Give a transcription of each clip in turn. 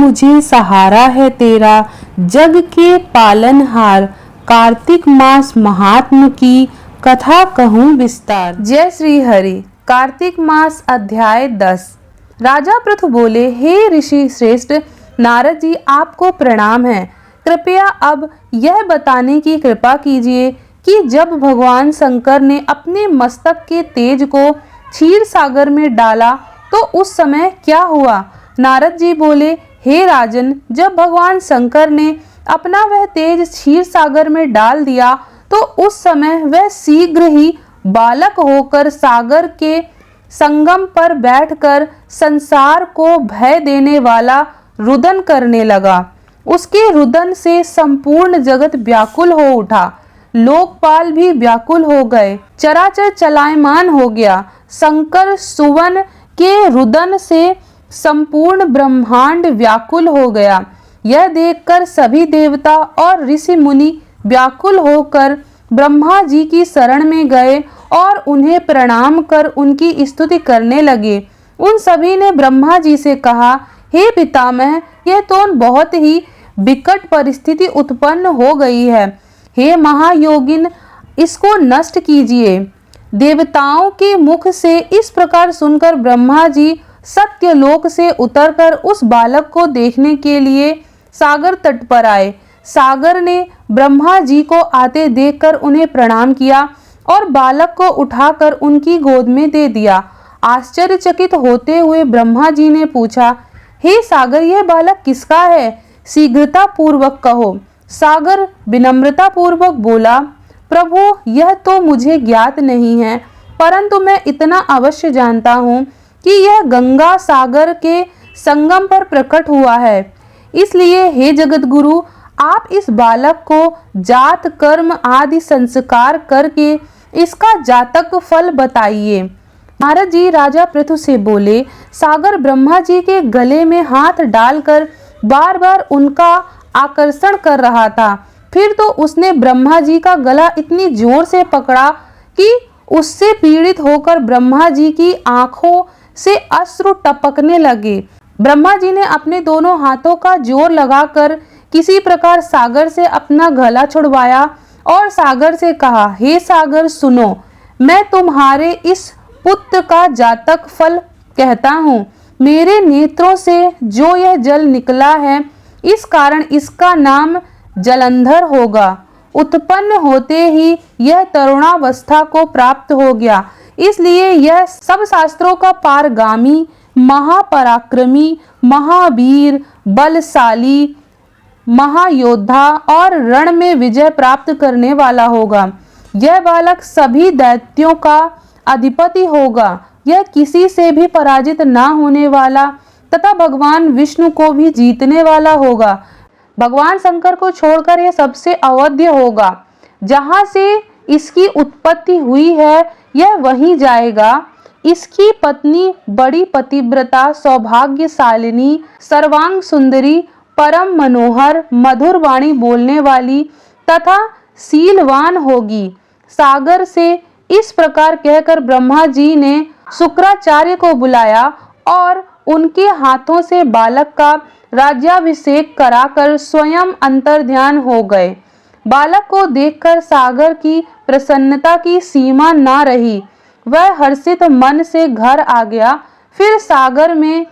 मुझे सहारा है तेरा जग के पालनहार। कार्तिक मास महात्म की कथा कहूँ विस्तार। जय श्री हरि। कार्तिक मास अध्याय 10। राजा पृथु बोले, हे ऋषि श्रेष्ठ नारद जी, आपको प्रणाम है। कृपया अब यह बताने की कृपा कीजिए कि जब भगवान शंकर ने अपने मस्तक के तेज को क्षीर सागर में डाला तो उस समय क्या हुआ। नारद जी बोले, हे राजन, जब भगवान शंकर ने अपना वह तेज क्षीर सागर में डाल दिया तो उस समय वह शीघ्र ही बालक होकर सागर के संगम पर बैठकर संसार को भय देने वाला रुदन करने लगा। उसके रुदन से संपूर्ण जगत व्याकुल हो उठा, लोकपाल भी व्याकुल हो गए, चराचर चलायमान हो गया। शंकर सुवन के रुदन से संपूर्ण ब्रह्मांड व्याकुल हो गया। यह देखकर सभी देवता और ऋषि मुनि व्याकुल होकर ब्रह्मा जी की शरण में गए और उन्हें प्रणाम कर उनकी स्तुति करने लगे। उन सभी ने ब्रह्मा जी से कहा, हे पितामह, यह तो बहुत ही विकट परिस्थिति उत्पन्न हो गई है। हे महायोगिन, इसको नष्ट कीजिए। देवताओं के मुख से इस प्रकार सुनकर ब्रह्मा जी सत्यलोक से उतरकर उस बालक को देखने के लिए सागर तट पर आए। सागर ने ब्रह्मा जी को आते देखकर उन्हें प्रणाम किया और बालक को उठाकर उनकी गोद में दे दिया। आश्चर्यचकित होते हुए ब्रह्मा जी ने पूछा, हे सागर, यह बालक किसका है? शीघ्रता पूर्वक कहो। सागर विनम्रता पूर्वक बोला, प्रभु, यह तो मुझे ज्ञात नहीं है, परंतु मैं इतना अवश्य जानता हूँ कि यह गंगा सागर के संगम पर प्रकट हुआ है। इसलिए हे जगत गुरु, आप इस बालक को जात कर्म आदि संस्कार करके इसका जातक फल बताइए। नारद जी राजा पृथु से बोले, सागर ब्रह्मा जी के गले में हाथ डालकर बार बार उनका आकर्षण कर रहा था। फिर तो उसने ब्रह्मा जी का गला इतनी जोर से पकड़ा कि उससे पीड़ित होकर ब्रह्मा जी की आंखों से अश्रु टपकने लगे। ब्रह्मा जी ने अपने दोनों हाथों का जोर लगाकर किसी प्रकार सागर से अपना गला छुड़वाया और सागर से कहा, हे सागर, सुनो, मैं तुम्हारे इस पुत्र का जातक फल कहता हूँ। मेरे नेत्रों से जो यह जल निकला है, इस कारण इसका नाम जलंधर होगा। उत्पन्न होते ही यह तरुणावस्था को प्राप्त हो गया, इसलिए यह सब शास्त्रों का पारगामी, महापराक्रमी, महावीर, बलशाली, महायोद्धा और रण में विजय प्राप्त करने वाला होगा। यह बालक सभी दैत्यों का अधिपति होगा। यह किसी से भी पराजित ना होने वाला तथा भगवान विष्णु को भी जीतने वाला होगा। भगवान शंकर को छोड़कर यह सबसे अवध्य होगा। जहाँ से इसकी उत्पत्ति हुई है यह वहीं जाएगा। इसकी पत्नी बड़ी पतिव्रता, सौभाग्यशालिनी, सर्वांग सुंदरी, परम मनोहर, मधुर वाणी बोलने वाली तथा शीलवान होगी। सागर से इस प्रकार कहकर ब्रह्मा जी ने शुक्राचार्य को बुलाया और उनके हाथों से बालक का राज्याभिषेक कराकर स्वयं अंतर्ध्यान हो गए। बालक को देखकर सागर की प्रसन्नता की सीमा ना रही। वह हर्षित मन से घर आ गया। फिर सागर में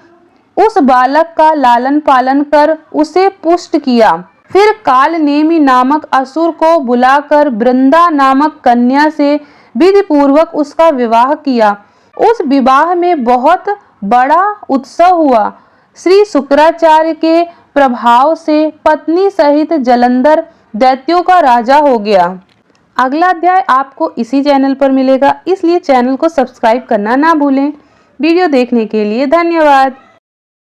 उस बालक का लालन पालन कर उसे पुष्ट किया। फिर कालनेमी नामक असुर को बुलाकर वृंदा नामक कन्या से विधि पूर्वक उसका विवाह किया। उस विवाह में बहुत बड़ा उत्सव हुआ। श्री शुक्राचार्य के प्रभाव से पत्नी सहित जलंधर दैत्यों का राजा हो गया। अगला अध्याय आपको इसी चैनल पर मिलेगा, इसलिए चैनल को सब्सक्राइब करना ना भूलें। वीडियो देखने के लिए धन्यवाद।